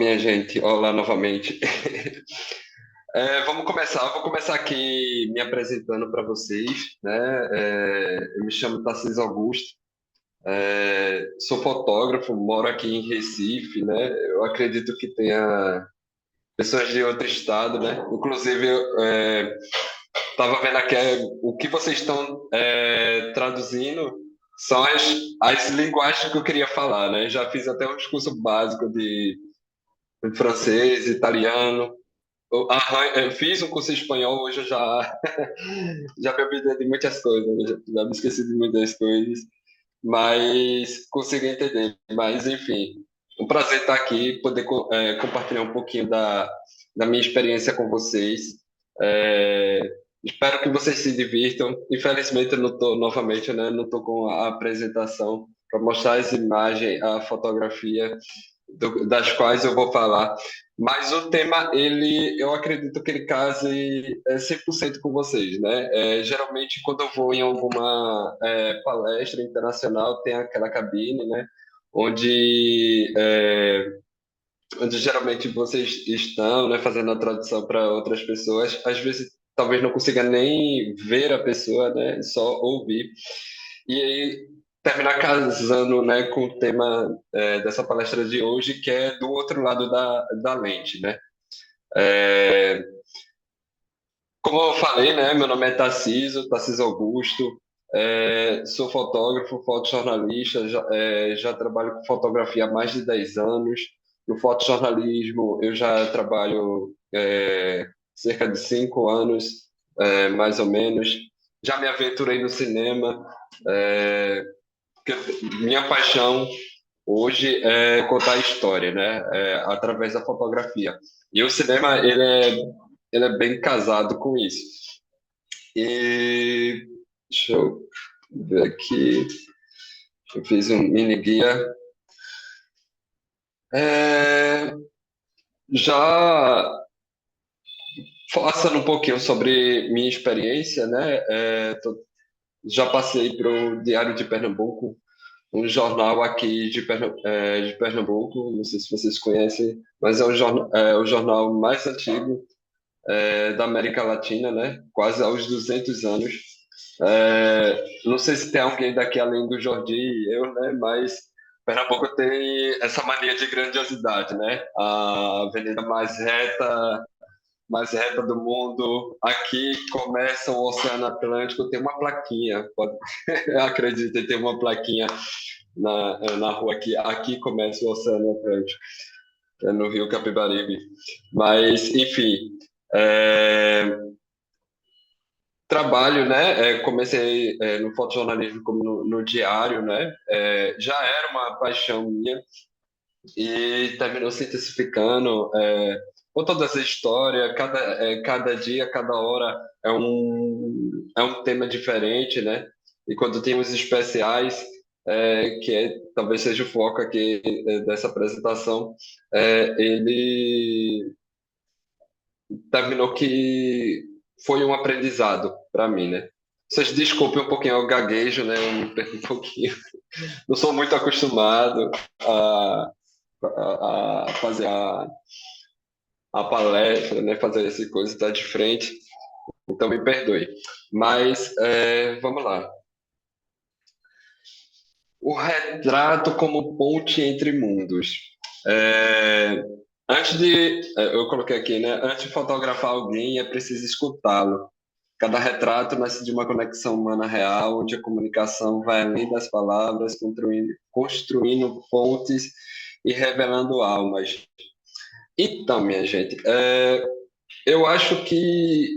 minha gente. Olá novamente. Vou começar aqui me apresentando para vocês, né? Eu me chamo Tarcísio Augusto, sou fotógrafo, moro aqui em Recife, né? Eu acredito que tenha pessoas de outro estado, né? Inclusive, estava vendo aqui o que vocês estão traduzindo são as linguagens que eu queria falar, né? Já fiz até um discurso básico de francês, italiano. Eu fiz um curso de espanhol, hoje eu já me olvidei de muitas coisas, já me esqueci de muitas coisas, mas consegui entender. Mas, enfim, um prazer estar aqui, poder compartilhar um pouquinho da minha experiência com vocês. É, Espero que vocês se divirtam. Infelizmente, eu não estou, novamente, né, não estou com a apresentação para mostrar as imagens, a fotografia das quais eu vou falar. Mas o tema, eu acredito que ele case 100% com vocês, né? Geralmente, quando eu vou em alguma palestra internacional, tem aquela cabine, né? Onde, onde geralmente vocês estão, né? Fazendo a tradução para outras pessoas. Às vezes, talvez não consiga nem ver a pessoa, né? Só ouvir. E aí terminar casando, né, com o tema dessa palestra de hoje, que é do outro lado da lente, né? É, Como eu falei, né, meu nome é Tarcísio Augusto, sou fotógrafo, fotojornalista, já trabalho com fotografia há mais de 10 anos. No fotojornalismo, eu já trabalho cerca de 5 anos, mais ou menos. Já me aventurei no cinema, é, porque minha paixão hoje é contar história, né? Através da fotografia. E o cinema, ele é bem casado com isso. E deixa eu ver aqui. Eu fiz um mini guia. É, já Passando um pouquinho sobre minha experiência, né? Já passei para o Diário de Pernambuco, um jornal aqui de Pernambuco, não sei se vocês conhecem, mas é o jornal mais antigo da América Latina, né? Quase aos 200 anos. Não sei se tem alguém daqui além do Jordi e eu, né? Mas Pernambuco tem essa mania de grandiosidade, né? A avenida mais reta do mundo. Aqui começa o Oceano Atlântico, tem uma plaquinha, pode, acreditem, tem uma plaquinha na rua aqui. Aqui começa o Oceano Atlântico, no Rio Capibaribe. Mas, enfim, é, trabalho, né? Comecei no fotojornalismo como no diário, né? Já era uma paixão minha e terminou se intensificando com toda essa história. Cada dia, cada hora é um tema diferente, né? E quando tem os especiais, talvez seja o foco aqui dessa apresentação, ele terminou que foi um aprendizado para mim, né? Vocês desculpem um pouquinho o gaguejo, né? Eu me perco um pouquinho. Não sou muito acostumado a, a fazer a palestra, né? Fazer essa coisa, estar de frente. Então me perdoe. Mas vamos lá. O retrato como ponte entre mundos. É, eu coloquei aqui, né? Antes de fotografar alguém, é preciso escutá-lo. Cada retrato nasce de uma conexão humana real, onde a comunicação vai além das palavras, construindo pontes e revelando almas. Então, minha gente, eu acho que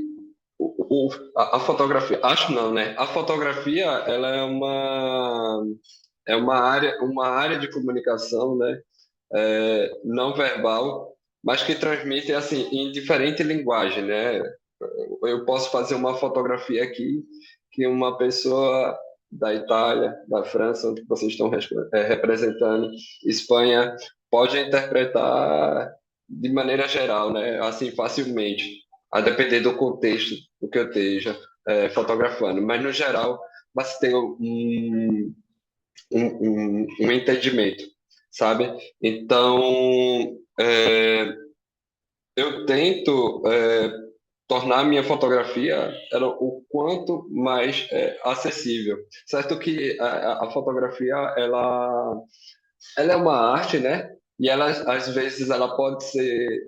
a fotografia, acho não, né? A fotografia, ela é uma área de comunicação, né? Não verbal, mas que transmite assim em diferente linguagem, né? Eu posso fazer uma fotografia aqui que uma pessoa da Itália, da França, onde vocês estão representando, Espanha, pode interpretar de maneira geral, né? Assim, facilmente, a depender do contexto do que eu esteja fotografando. Mas, no geral, basta ter um entendimento. sabe? Então, eu tento tornar a minha fotografia o quanto mais acessível. Certo que a fotografia, ela é uma arte, né? E ela, às vezes, ela pode ser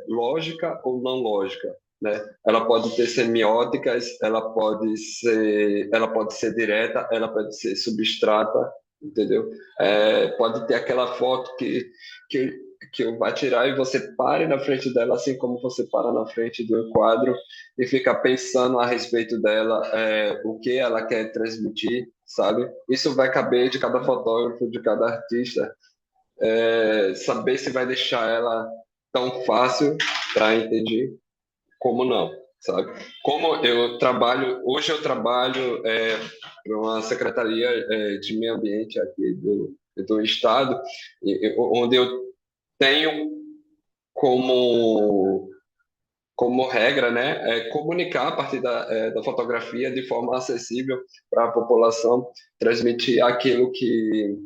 lógica ou não lógica, né? Ela pode ter semióticas, ela pode ser direta, ela pode ser substrata, entendeu? Pode ter aquela foto que, que eu vá tirar e você pare na frente dela, assim como você para na frente do quadro e fica pensando a respeito dela, o que ela quer transmitir, sabe? Isso vai caber de cada fotógrafo, de cada artista, saber se vai deixar ela tão fácil para entender como não, sabe? Como hoje eu trabalho para uma secretaria de meio ambiente aqui do estado, onde eu tenho como como regra, né, comunicar a partir da fotografia de forma acessível para a população, transmitir aquilo que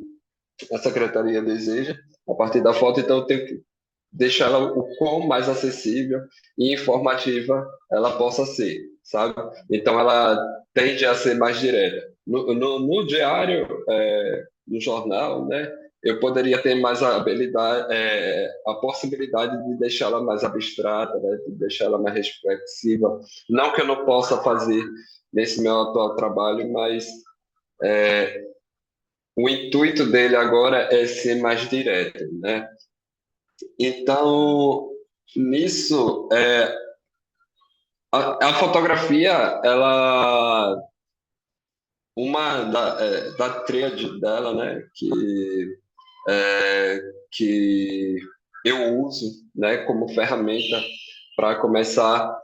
a secretaria deseja a partir da foto, então eu tenho que deixar ela o quão mais acessível e informativa ela possa ser, sabe? Então ela tende a ser mais direta. No diário, no jornal, né? Eu poderia ter mais a habilidade, a possibilidade de deixá-la mais abstrata, né? De deixá-la mais reflexiva. Não que eu não possa fazer nesse meu atual trabalho, mas o intuito dele agora é ser mais direto, né? Então, nisso, a fotografia, ela, da tríade dela, né, é, que eu uso, né, como ferramenta para começar,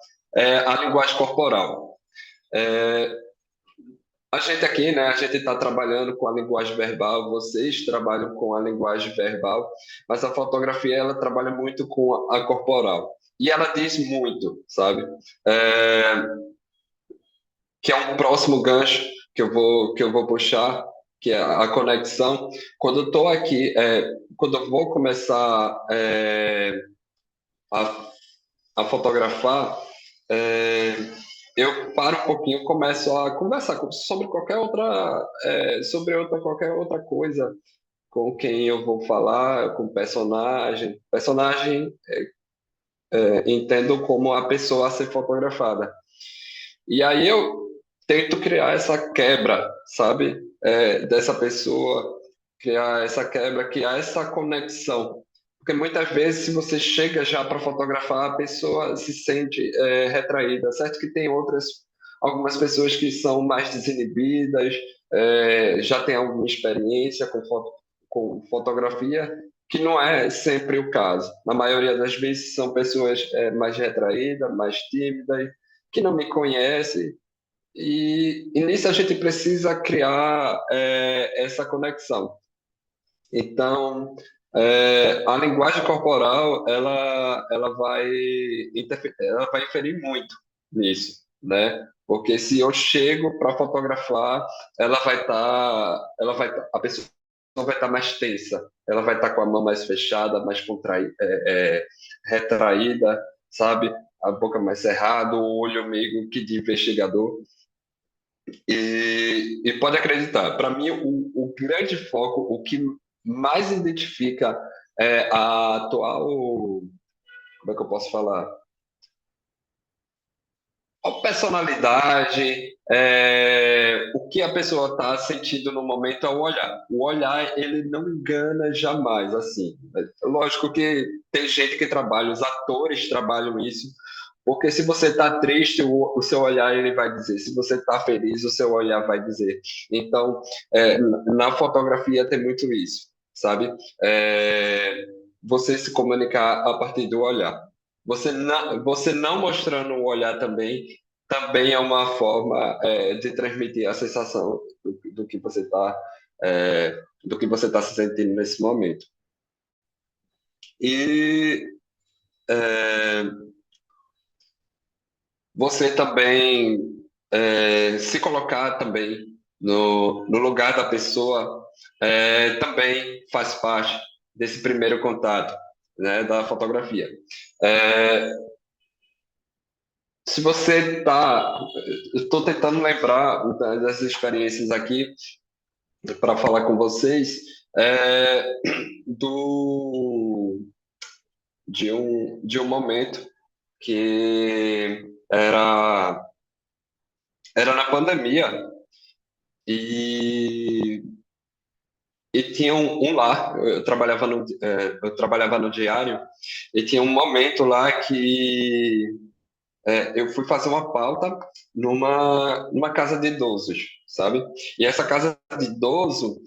a linguagem corporal. É, a gente aqui, né, a gente está trabalhando com a linguagem verbal, vocês trabalham com a linguagem verbal, mas a fotografia ela trabalha muito com a corporal. E ela diz muito, sabe? É, que é um próximo gancho que eu vou puxar, que é a conexão. Quando eu estou aqui, quando eu vou começar a, a fotografar, é, eu paro um pouquinho, começo a conversar sobre qualquer outra coisa com quem eu vou falar, com o personagem. Personagem entendo como a pessoa a ser fotografada. E aí eu tento criar essa quebra, sabe? Dessa pessoa, criar essa quebra, criar essa conexão. Porque muitas vezes, se você chega já para fotografar, a pessoa se sente retraída. Certo que tem algumas pessoas que são mais desinibidas, já têm alguma experiência com fotografia, que não é sempre o caso. Na maioria das vezes são pessoas mais retraídas, mais tímidas, que não me conhecem, e nisso a gente precisa criar essa conexão. Então, a linguagem corporal ela vai inferir muito nisso, né? Porque se eu chego para fotografar, a pessoa vai estar mais tensa, ela vai estar com a mão mais fechada, mais retraída, sabe? A boca mais cerrada, o olho meio que de investigador. E pode acreditar, para mim, o grande foco, o que mais identifica a atual, como é que eu posso falar? A personalidade, o que a pessoa está sentindo no momento é o olhar. O olhar, ele não engana jamais, assim. Lógico que tem gente que trabalha, os atores trabalham isso, porque se você está triste, o seu olhar ele vai dizer. Se você está feliz, o seu olhar vai dizer. Então, na fotografia tem muito isso, sabe? É, você se comunicar a partir do olhar. Você não mostrando o olhar também é uma forma de transmitir a sensação do que você está do que você está se sentindo nesse momento. E é, você também se colocar também no lugar da pessoa também faz parte. desse primeiro contato, né, da fotografia. É, se você tá, eu estou tentando lembrar das experiências aqui para falar com vocês do de um momento que era na pandemia e tinha um lá, eu trabalhava no diário, e tinha um momento lá que eu fui fazer uma pauta numa casa de idosos, sabe? E essa casa de idoso,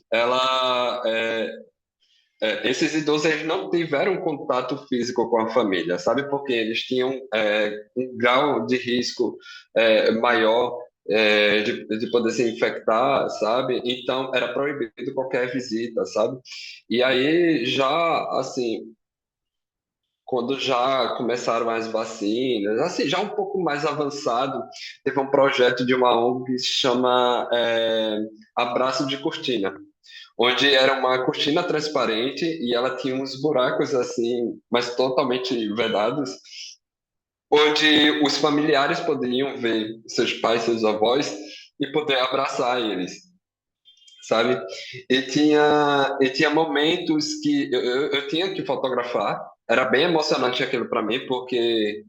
esses idosos eles não tiveram contato físico com a família, sabe? Porque eles tinham um grau de risco maior de poder se infectar, sabe? Então era proibido qualquer visita, sabe? E aí já assim, quando já começaram as vacinas, assim, já um pouco mais avançado, teve um projeto de uma ONG que se chama Abraço de Cortina, onde era uma cortina transparente e ela tinha uns buracos assim, mas totalmente vedados, onde os familiares poderiam ver seus pais, seus avós e poder abraçar eles, sabe? E tinha momentos que eu tinha que fotografar. Era bem emocionante aquilo para mim, porque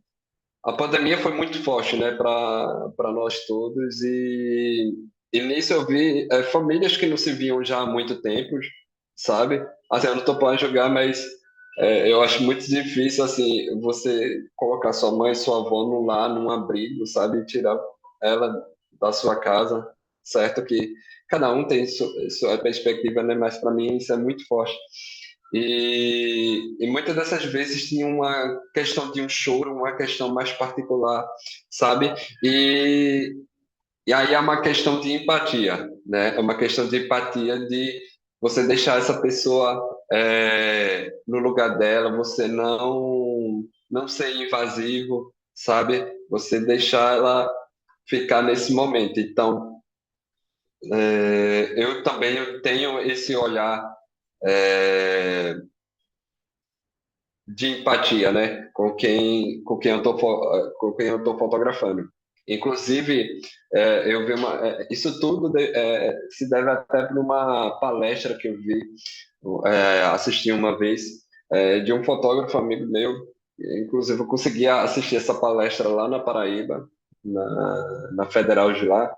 a pandemia foi muito forte, né, para nós todos e nisso eu vi famílias que não se viam já há muito tempo, sabe? Assim, eu não estou para julgar, mas eu acho muito difícil assim você colocar sua mãe, sua avó num abrigo, sabe, e tirar ela da sua casa, certo? Que cada um tem sua perspectiva, né? Mas para mim isso é muito forte. E muitas dessas vezes tinha uma questão de um choro, uma questão mais particular, sabe? E, e aí é uma questão de empatia, né? É uma questão de empatia de você deixar essa pessoa no lugar dela, você não ser invasivo, sabe? Você deixar ela ficar nesse momento. Então, eu também tenho esse olhar é, de empatia, né, com quem eu tô fotografando. Inclusive, eu vi isso tudo se deve até para uma palestra que eu vi, assisti uma vez, de um fotógrafo amigo meu. Inclusive, eu consegui assistir essa palestra lá na Paraíba, na Federal de lá.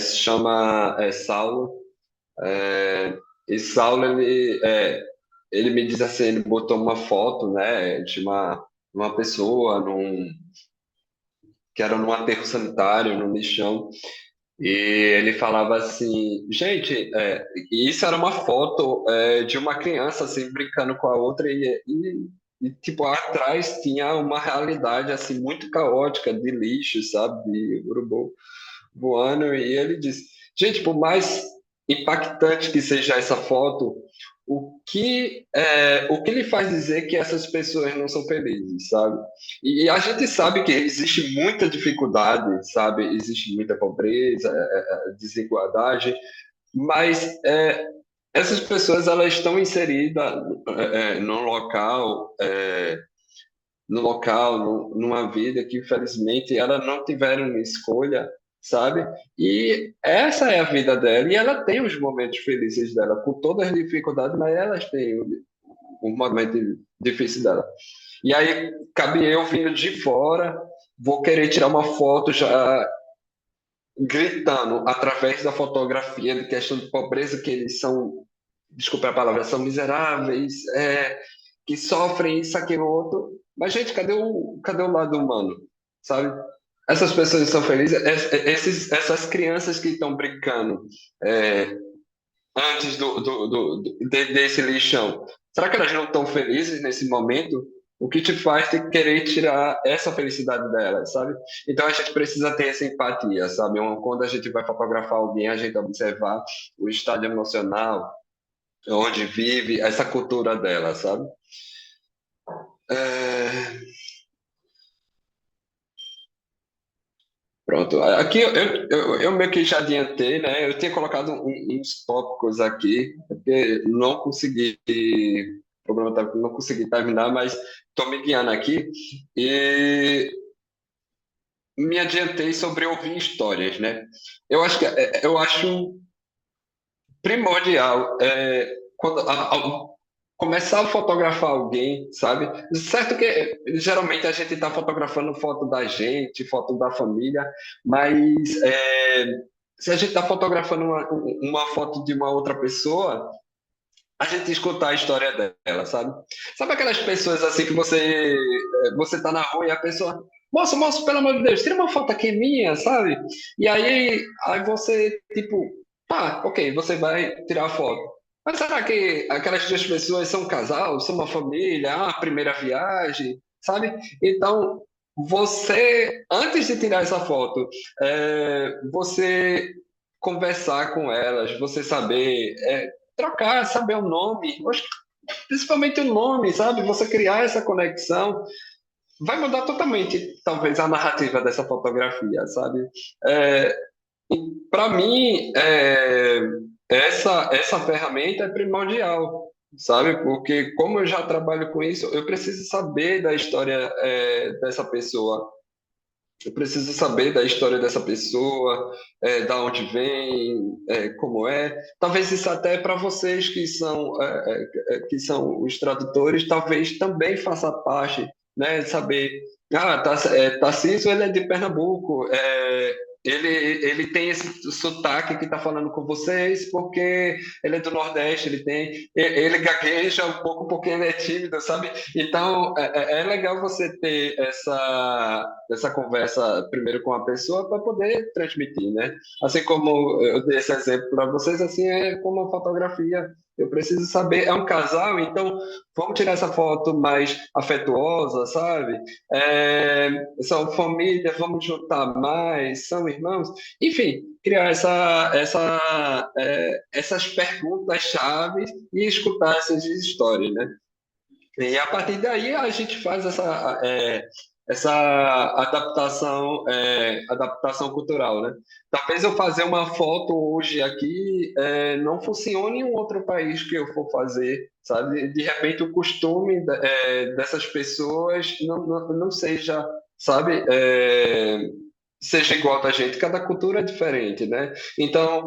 Se chama Saulo. É, e Saulo, ele me diz assim, ele botou uma foto, né, de uma pessoa que era num aterro sanitário, num lixão, e ele falava assim, gente, e isso era uma foto de uma criança assim brincando com a outra tipo atrás tinha uma realidade assim muito caótica de lixo, sabe, de urubu voando, e ele disse, gente, por mais impactante que seja essa foto, o que lhe faz dizer que essas pessoas não são felizes, sabe? E a gente sabe que existe muita dificuldade, sabe? Existe muita pobreza, desigualdade, mas essas pessoas elas estão inseridas num local, numa vida que infelizmente elas não tiveram escolha, sabe? E essa é a vida dela, e ela tem os momentos felizes dela, com todas as dificuldades, mas elas têm o momento difícil dela. E aí, cabe eu vindo de fora, vou querer tirar uma foto já gritando através da fotografia de questão de pobreza, que eles são, desculpe a palavra, são miseráveis, que sofrem isso, aquilo, outro. Mas, gente, cadê o lado humano, sabe? Essas pessoas são felizes, essas crianças que estão brincando é, antes desse lixão, será que elas não estão felizes nesse momento? O que te faz ter que querer tirar essa felicidade delas, sabe? Então a gente precisa ter essa empatia, sabe? Quando a gente vai fotografar alguém, a gente observar o estado emocional, onde vive, essa cultura dela, sabe? É, Pronto, aqui eu meio que já adiantei, né? Eu tinha colocado uns tópicos aqui, porque não consegui problema técnico, não consegui terminar, mas estou me guiando aqui. E me adiantei sobre ouvir histórias, né? Eu acho primordial quando começar a fotografar alguém, sabe? Certo que geralmente a gente está fotografando foto da gente, foto da família, mas se a gente está fotografando uma foto de uma outra pessoa, a gente escutar a história dela, sabe? Sabe aquelas pessoas assim que você tá na rua e a pessoa, moço, moço, pelo amor de Deus, tira uma foto aqui minha, sabe? E aí você, tipo, tá, ok, você vai tirar a foto. Mas será que aquelas duas pessoas são um casal, são uma família, a primeira viagem, sabe? Então, você, antes de tirar essa foto, você conversar com elas, você saber trocar, saber o nome, principalmente o nome, sabe? Você criar essa conexão vai mudar totalmente, talvez, a narrativa dessa fotografia, sabe? É, Para mim, essa ferramenta é primordial, sabe? Porque como eu já trabalho com isso, eu preciso saber da história dessa pessoa. Eu preciso saber da história dessa pessoa, da onde vem, como é. Talvez isso até para vocês que são os tradutores, talvez também faça parte, né? Saber, Tarcísio, ele é de Pernambuco, ele tem esse sotaque que está falando com vocês porque ele é do Nordeste, ele gagueja um pouco porque ele é tímido, sabe? Então, é legal você ter essa conversa primeiro com a pessoa para poder transmitir, né? Assim como eu dei esse exemplo para vocês, assim é como a fotografia. Eu preciso saber, é um casal, então vamos tirar essa foto mais afetuosa, sabe? São família, vamos juntar mais, são irmãos, enfim, criar essas perguntas-chave e escutar essas histórias, né? E a partir daí a gente faz essa adaptação cultural, né? Talvez eu fazer uma foto hoje aqui não funcione em um outro país que eu for fazer, sabe? De repente o costume dessas pessoas não seja, sabe? Seja igual da gente, cada cultura é diferente, né? Então,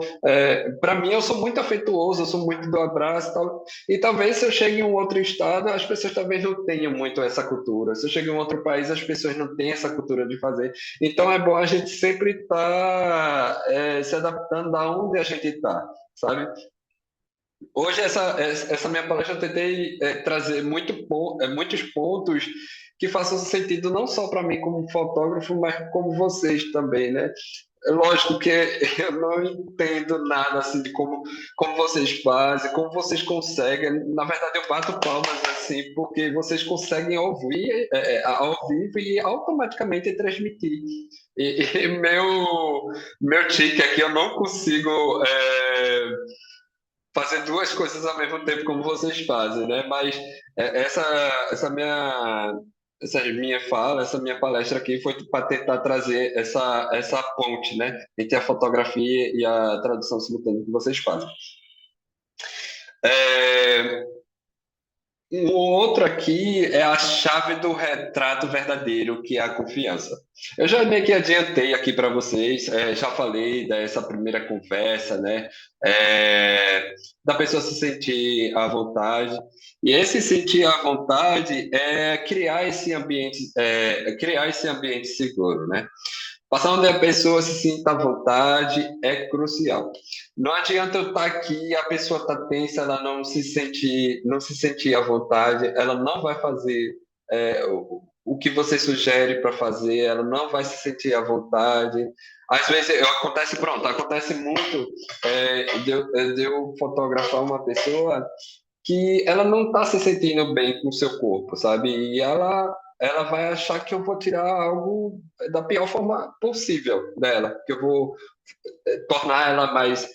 para mim, eu sou muito afetuoso, eu sou muito do abraço e tal. E talvez se eu chegue em um outro estado, as pessoas talvez não tenham muito essa cultura. Se eu chegue em um outro país, as pessoas não têm essa cultura de fazer. Então, é bom a gente sempre estar se adaptando a onde a gente está, sabe? Hoje, essa minha palestra, eu tentei trazer muitos pontos que façam sentido não só para mim como fotógrafo, mas como vocês também, né? É lógico que eu não entendo nada assim de como vocês fazem, como vocês conseguem. Na verdade, eu bato palmas assim, porque vocês conseguem ouvir ao vivo e automaticamente transmitir. E meu tique aqui, eu não consigo fazer duas coisas ao mesmo tempo como vocês fazem, né? Mas essa minha fala, essa minha palestra aqui foi para tentar trazer essa ponte, né, entre a fotografia e a tradução simultânea que vocês fazem. É, o outro aqui é a chave do retrato verdadeiro, que é a confiança. Eu já meio que adiantei aqui para vocês, já falei dessa primeira conversa, né? Da pessoa se sentir à vontade. E esse sentir à vontade é criar esse ambiente seguro, né? Passar onde a pessoa se sinta à vontade é crucial. Não adianta eu estar aqui e a pessoa está tensa, ela não se sentir à vontade, ela não vai fazer o que você sugere para fazer, ela não vai se sentir à vontade. Às vezes acontece muito de eu fotografar uma pessoa que ela não está se sentindo bem com o seu corpo, sabe? E ela vai achar que eu vou tirar algo da pior forma possível dela, que eu vou tornar ela mais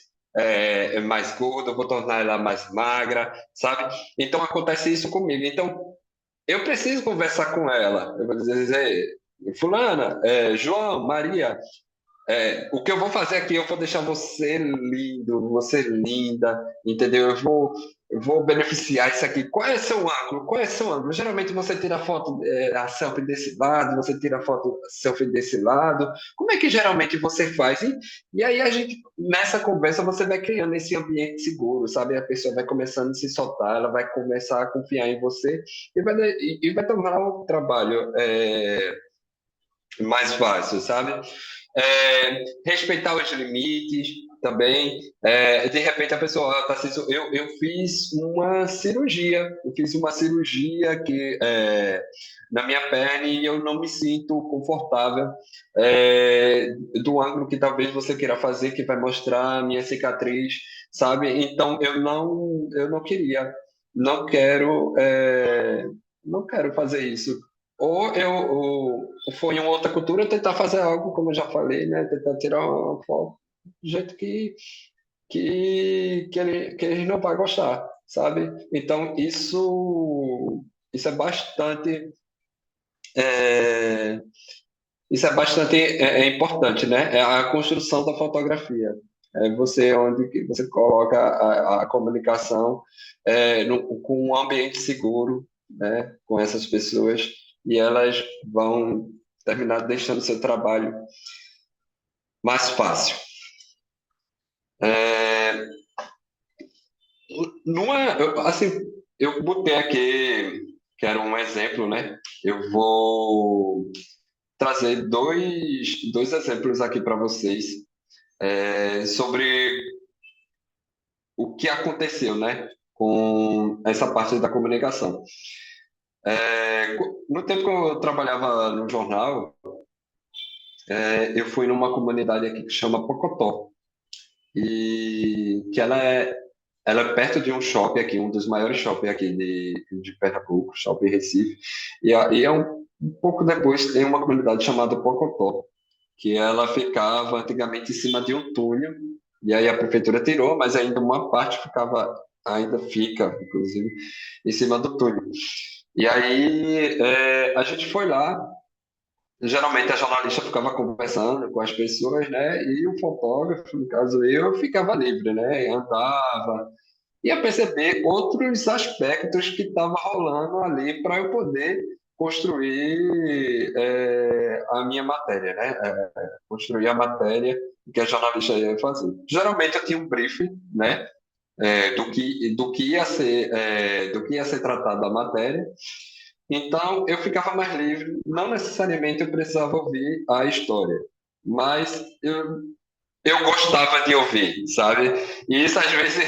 gorda, eu vou tornar ela mais magra, sabe? Então acontece isso comigo. Então eu preciso conversar com ela. Eu vou dizer, fulana, João, Maria, o que eu vou fazer aqui, eu vou deixar você lindo, você linda, entendeu? eu vou beneficiar isso aqui. Qual é seu ângulo? Qual é seu ângulo? Geralmente você tira a foto, a selfie desse lado, você tira a foto selfie desse lado. Como é que geralmente você faz? E aí a gente, nessa conversa, você vai criando esse ambiente seguro, sabe? A pessoa vai começando a se soltar, ela vai começar a confiar em você e vai tornar o trabalho mais fácil, sabe? Respeitar os limites também. De repente a pessoa está assim, eu fiz uma cirurgia que na minha perna e eu não me sinto confortável do ângulo que talvez você queira fazer, que vai mostrar a minha cicatriz, sabe? Então eu não queria, não quero, não quero fazer isso. Ou foi em uma outra cultura tentar fazer algo, como eu já falei, né? Tentar tirar uma foto do jeito que ele não vai gostar, sabe? Então, isso é bastante, é, isso é bastante importante, né? É a construção da fotografia. É você onde que você coloca a comunicação com um ambiente seguro, né? Com essas pessoas e elas vão terminar deixando seu trabalho mais fácil. É, assim, eu botei aqui, que era um exemplo, né? Eu vou trazer dois exemplos aqui para vocês sobre o que aconteceu, né? Com essa parte da comunicação. No tempo que eu trabalhava no jornal, eu fui numa comunidade aqui que chama Pocotó, e que ela é perto de um shopping aqui, um dos maiores shoppings aqui de Pernambuco, Shopping Recife. E um pouco depois tem uma comunidade chamada Pocotó, que ela ficava antigamente em cima de um túnel, e aí a prefeitura tirou, mas ainda uma parte ficava, ainda fica, inclusive, em cima do túnel. E aí a gente foi lá. Geralmente a jornalista ficava conversando com as pessoas, né? E o fotógrafo, no caso eu, ficava livre, né? Andava, ia perceber outros aspectos que estavam rolando ali para eu poder construir a minha matéria, né? Construir a matéria que a jornalista ia fazer. Geralmente eu tinha um briefing, né? Do que ia ser tratado da matéria. Então, eu ficava mais livre. Não necessariamente eu precisava ouvir a história, mas eu gostava de ouvir, sabe? E isso às vezes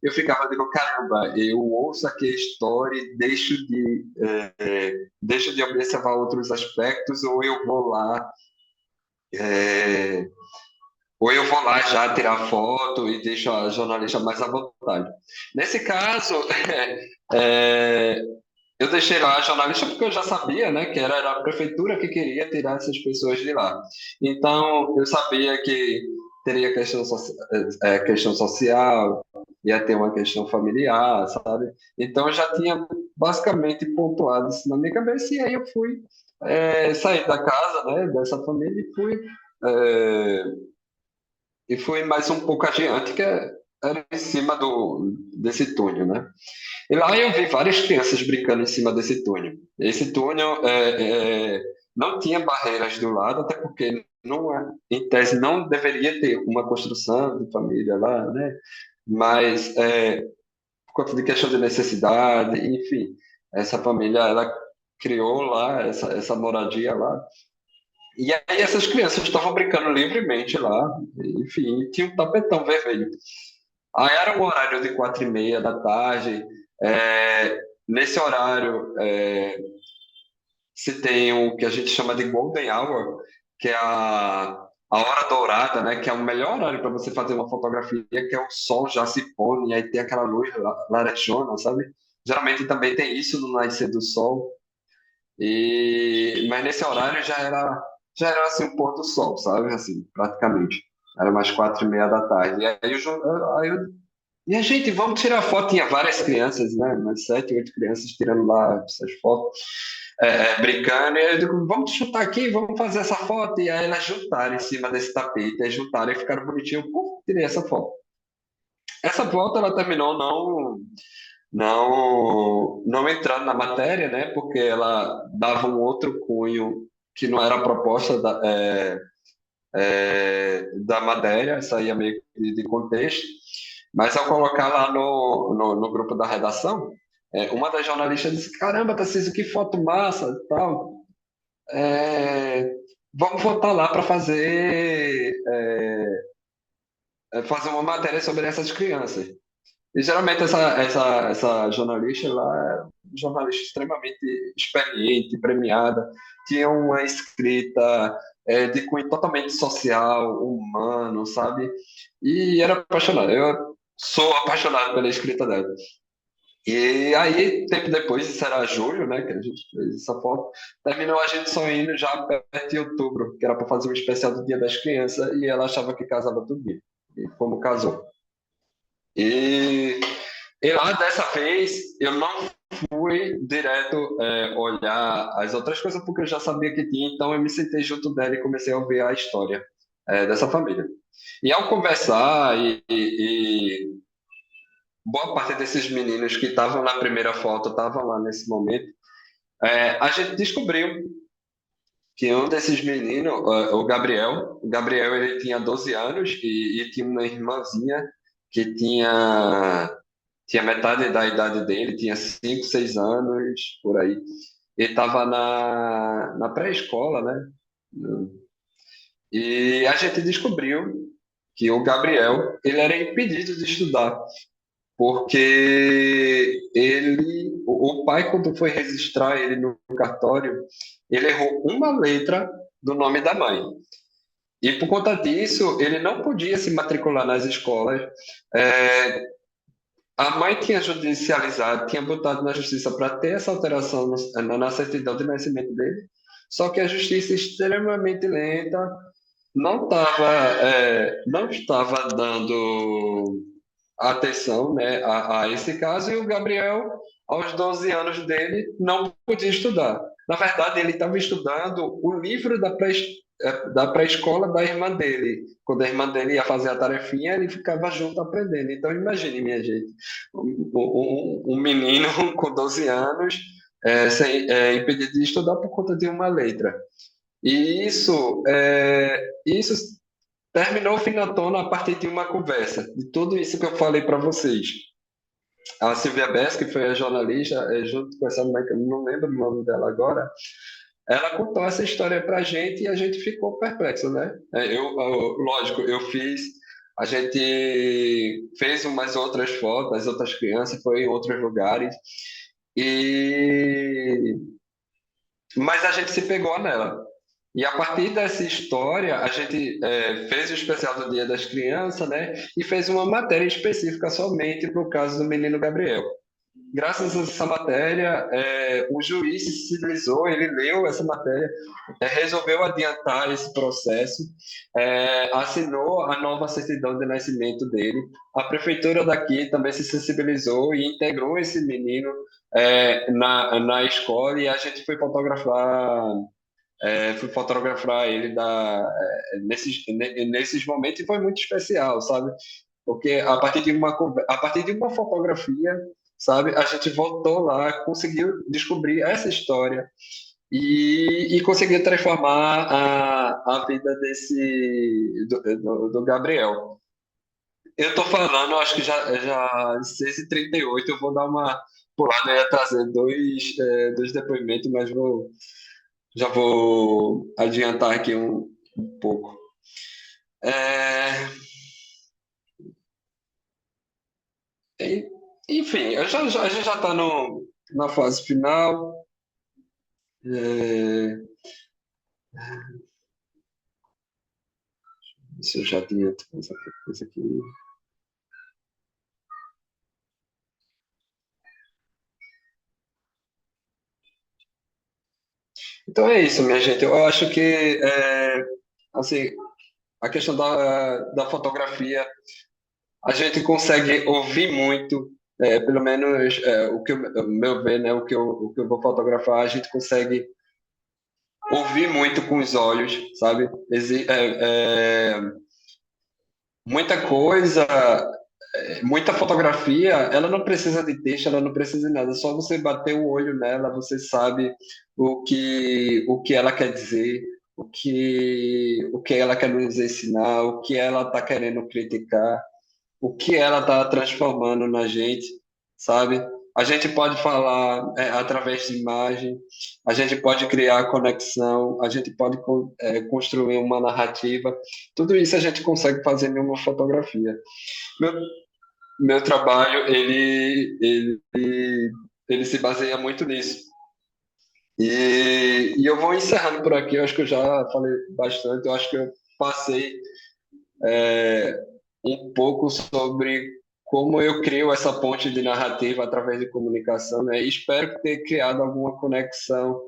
eu ficava digo, caramba, eu ouço aqui a história e deixo de observar outros aspectos, é, ou eu vou lá já tirar foto e deixo a jornalista mais à vontade. Nesse caso, é, eu deixei lá a jornalista porque eu já sabia, né, que era a prefeitura que queria tirar essas pessoas de lá. Então, eu sabia que teria questão social, ia ter uma questão familiar, sabe? Então, eu já tinha basicamente pontuado isso na minha cabeça e aí eu fui sair da casa, né, dessa família é, e fui mais um pouco adiante, que era em cima desse túnel, né? E lá eu vi várias crianças brincando em cima desse túnel. Esse túnel não tinha barreiras do lado, até porque em tese não deveria ter uma construção de família lá, né? Mas por conta de questão de necessidade, enfim, essa família ela criou lá essa moradia lá. E aí essas crianças estavam brincando livremente lá, enfim, tinha um tapetão vermelho. Aí era um horário de 4:30 da tarde. Nesse horário, se tem o que a gente chama de golden hour, que é a hora dourada, né? Que é o melhor horário para você fazer uma fotografia, que é o sol já se pondo, e aí tem aquela luz laranjona, sabe? Geralmente também tem isso no nascer do sol. Mas nesse horário já era assim o pôr do sol, sabe? Assim, praticamente. Era mais 4:30 da tarde. E a gente, vamos tirar foto. Tinha várias crianças, né? Umas 7, 8 crianças tirando lá essas fotos, brincando. E eu digo, vamos chutar aqui, vamos fazer essa foto. E aí elas juntaram em cima desse tapete, aí juntaram e ficaram bonitinho. Pô, tirei essa foto. Essa volta ela terminou não entrando na matéria, né? Porque ela dava um outro cunho que não era a proposta da matéria, saía meio que de contexto. Mas ao colocar lá no grupo da redação, uma das jornalistas disse: Caramba, Tarcísio, que foto massa e tal. É, vamos voltar lá para fazer uma matéria sobre essas crianças. E geralmente essa jornalista lá é uma jornalista extremamente experiente, premiada, tinha uma escrita de cunho totalmente social, humano, sabe? E era apaixonado. Eu sou apaixonado pela escrita dela. E aí, tempo depois, isso era julho, né, que a gente fez essa foto, terminou a gente só indo já perto de outubro, que era para fazer um especial do Dia das Crianças, e ela achava que casava todo dia. E como casou. E, e lá, dessa vez, eu não fui direto olhar as outras coisas, porque eu já sabia que tinha, então eu me sentei junto dela e comecei a ouvir a história dessa família. E ao conversar, e boa parte desses meninos que estavam na primeira foto estavam lá nesse momento, a gente descobriu que um desses meninos, o Gabriel ele tinha 12 anos e tinha uma irmãzinha que tinha metade da idade dele, tinha 5 6 anos, por aí. Ele estava na pré-escola, né? E a gente descobriu que o Gabriel, ele era impedido de estudar, porque o pai, quando foi registrar ele no cartório, ele errou uma letra do nome da mãe. E por conta disso, ele não podia se matricular nas escolas. É, a mãe tinha judicializado, tinha botado na justiça para ter essa alteração na certidão de nascimento dele, só que a justiça, extremamente lenta, não estava dando atenção, né, a esse caso, e o Gabriel, aos 12 anos dele, não podia estudar. Na verdade, ele estava estudando o livro da pré-escola da irmã dele. Quando a irmã dele ia fazer a tarefinha, ele ficava junto aprendendo. Então, imagine, minha gente, um menino com 12 anos impedido de estudar por conta de uma letra. E isso terminou vindo à tona a partir de uma conversa, de tudo isso que eu falei para vocês. A Silvia Bess, que foi a jornalista, junto com essa mãe, que eu não lembro o nome dela agora, ela contou essa história para a gente e a gente ficou perplexo, né? Lógico, a gente fez umas outras fotos, as outras crianças, foi em outros lugares, e mas a gente se pegou nela. E a partir dessa história, a gente fez o especial do Dia das Crianças, né? E fez uma matéria específica somente para o caso do menino Gabriel. Graças a essa matéria, o juiz se sensibilizou, ele leu essa matéria, resolveu adiantar esse processo, assinou a nova certidão de nascimento dele. A prefeitura daqui também se sensibilizou e integrou esse menino na escola e a gente fui fotografar ele nesses momentos e foi muito especial, sabe? Porque a partir de uma fotografia, sabe, a gente voltou lá, conseguiu descobrir essa história e conseguiu transformar a vida do Gabriel. Eu tô falando, acho que já 6h38, eu vou dar uma pulada e ia trazer dois depoimentos, mas já vou adiantar aqui um pouco. É, en- enfim, a gente já está na fase final. É, se eu já tinha essa coisa aqui. Então é isso, minha gente. Eu acho que assim, a questão da fotografia, a gente consegue ouvir muito, pelo menos o meu ver, né, o que eu vou fotografar, a gente consegue ouvir muito com os olhos, sabe? Muita coisa. muita fotografia, ela não precisa de texto, ela não precisa de nada, só você bater o olho nela, você sabe o que ela quer dizer, o que ela quer nos ensinar, o que ela está querendo criticar, o que ela está transformando na gente, sabe? A gente pode falar através de imagem, a gente pode criar conexão, a gente pode construir uma narrativa. Tudo isso a gente consegue fazer em uma fotografia. Meu, meu trabalho, ele se baseia muito nisso. E eu vou encerrando por aqui, eu acho que eu já falei bastante, eu acho que eu passei um pouco sobre como eu crio essa ponte de narrativa através de comunicação, né? E espero ter criado alguma conexão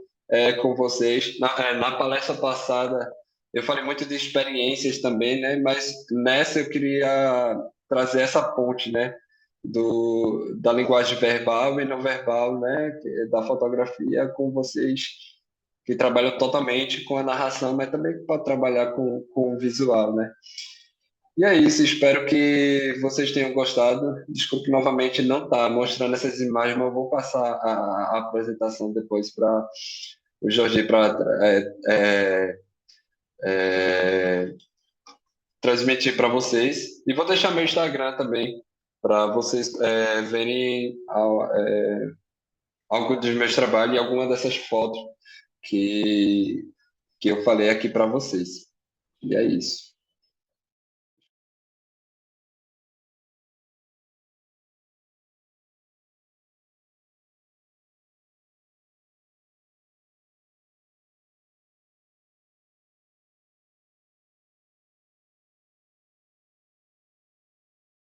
com vocês. Na palestra passada, eu falei muito de experiências também, né? Mas nessa eu queria trazer essa ponte, né? Da linguagem verbal e não verbal, né? Da fotografia com vocês que trabalham totalmente com a narração, mas também pode trabalhar com o visual, né? E é isso, espero que vocês tenham gostado. Desculpe novamente não estar mostrando essas imagens, mas eu vou passar a apresentação depois para o Jorge para transmitir para vocês. E vou deixar meu Instagram também para vocês verem algum dos meus trabalhos e alguma dessas fotos que, que eu falei aqui para vocês. E é isso.